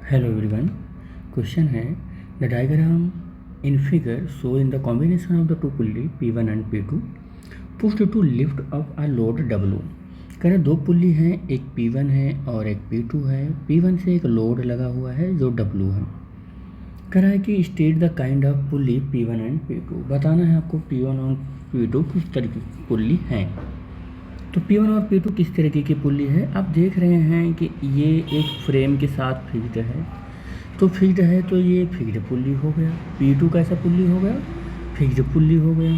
Hello everyone. Question है the diagram in figure show in the combination of the two pulley P1 and P2 pushed to lift up a load W. कह रहे दो pulley हैं, एक P1 है और एक P2 है। P1 से एक लोड लगा हुआ है जो W है। कह रहा है कि state the kind of pulley P1 and P2। बताना है आपको P1 और P2 किस तरीके की पुल्ली हैं। तो P1 और P2 किस तरीके की पुल्ली है। आप देख रहे हैं कि ये एक फ्रेम के साथ फिक्स्ड है, तो फिक्स्ड है तो ये फिक्स्ड पुल्ली हो गया। P2 कैसा पुल्ली हो गया, फिक्स्ड पुल्ली हो गया।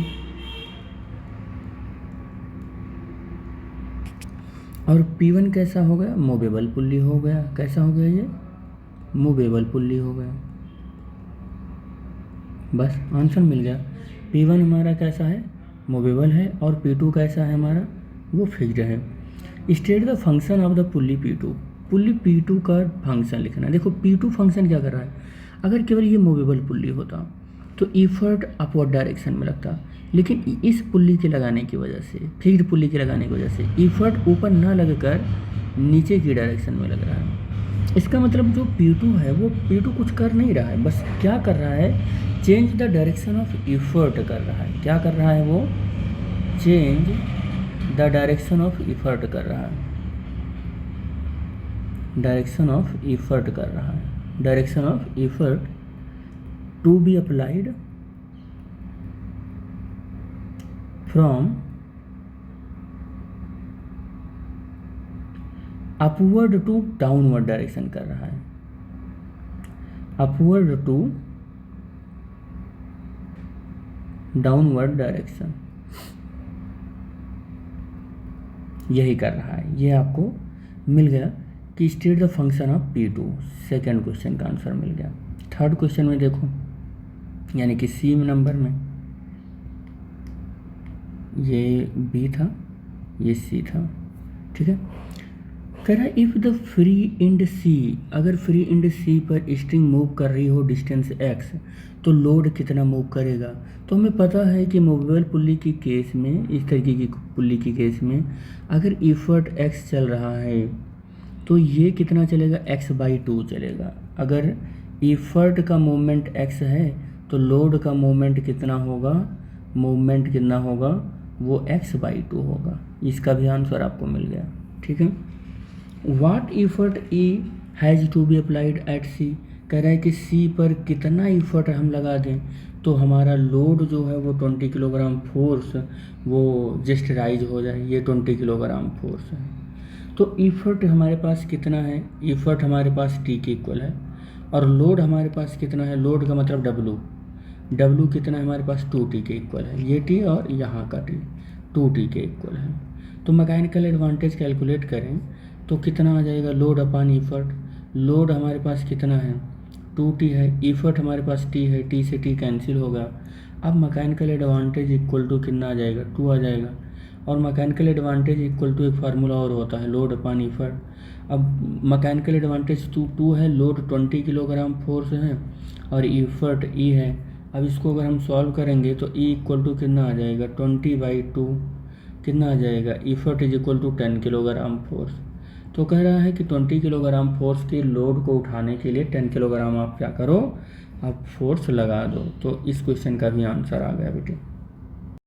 और P1 कैसा हो गया, मूवेबल पुल्ली हो गया। कैसा हो गया, ये मूवेबल पुल्ली हो गया। बस आंसर मिल गया। P1 हमारा कैसा है, मूवेबल है, और P2 कैसा है हमारा, वो फिक्स्ड है। State the function of the pulley P2। Pulley P2 का फंक्शन लिखना है। देखो P2 फंक्शन क्या कर रहा है। अगर केवल ये मूवेबल पुल्ली होता तो इफर्ट अपवर्ड डायरेक्शन में लगता, लेकिन इस पुल्ली के लगाने की वजह से, फिक्स्ड पुल्ली के लगाने की वजह से इफर्ट ऊपर ना लगकर नीचे की डायरेक्शन में लग रहा है। इसका मतलब जो P2 है वो P2 कुछ कर नहीं रहा है, बस क्या कर रहा है, change the direction of effort कर रहा है। क्या कर रहा है वो, change the direction of effort कर रहा है। डायरेक्शन ऑफ इफर्ट कर रहा है। Direction of effort to be applied from upward to downward direction कर रहा है। अपवर्ड टू डाउनवर्ड डायरेक्शन यही कर रहा है। ये आपको मिल गया कि state the function of P2। Second question का आंसर मिल गया। थर्ड क्वेश्चन में देखो, यानी कि सी नंबर में, ये B था, ये C था, ठीक है। कह रहा है if the free end C, अगर फ्री इंड C पर स्ट्रिंग मूव कर रही हो डिस्टेंस x, तो लोड कितना मूव करेगा। तो हमें पता है कि मूवेबल पुल्ली की केस में, इस तरीके की पुल्ली की केस में अगर इफर्ट x चल रहा है तो ये कितना चलेगा, x/2 चलेगा। अगर इफर्ट का मूवमेंट x है तो लोड का मूवमेंट कितना होगा, मूवमेंट कितना होगा, वो x/2 होगा। इसका भी आंसर आपको मिल गया, ठीक है। What effort E has to be applied at C। कह रहा है कि C पर कितना इफर्ट हम लगा दें तो हमारा लोड जो है वो 20 किलोग्राम फोर्स वो जस्ट राइज हो जाए। ये 20 किलोग्राम फोर्स है। तो इफर्ट हमारे पास कितना है, इफर्ट हमारे पास T के इक्वल है, और लोड हमारे पास कितना है, लोड का मतलब W कितना है हमारे पास, 2T के इक्वल है। ये T और यहाँ का T 2T के इक्वल है। तो मैकेनिकल एडवांटेज कैलकुलेट करें तो कितना आ जाएगा, लोड अपॉन इफर्ट। लोड हमारे पास कितना है, 2T है, इफर्ट हमारे पास T है, T से T कैंसिल होगा। अब मैकेनिकल एडवांटेज इक्वल टू कितना आ जाएगा, 2 आ जाएगा। और मैकेनिकल एडवांटेज इक्वल टू एक फार्मूला और होता है, लोड अपॉन इफर्ट। अब मैकेनिकल एडवांटेज 2 है, लोड 20 किलोग्राम फोर्स है और इफर्ट E है। अब इसको अगर हम सॉल्व करेंगे तो E इक्वल टू कितना आ जाएगा, 20/2 कितना आ जाएगा, effort is equal to 10 kilogram force. तो कह रहा है कि 20 किलोग्राम फोर्स के लोड को उठाने के लिए 10 किलोग्राम आप क्या करो, आप फोर्स लगा दो। तो इस क्वेश्चन का भी आंसर आ गया बेटे।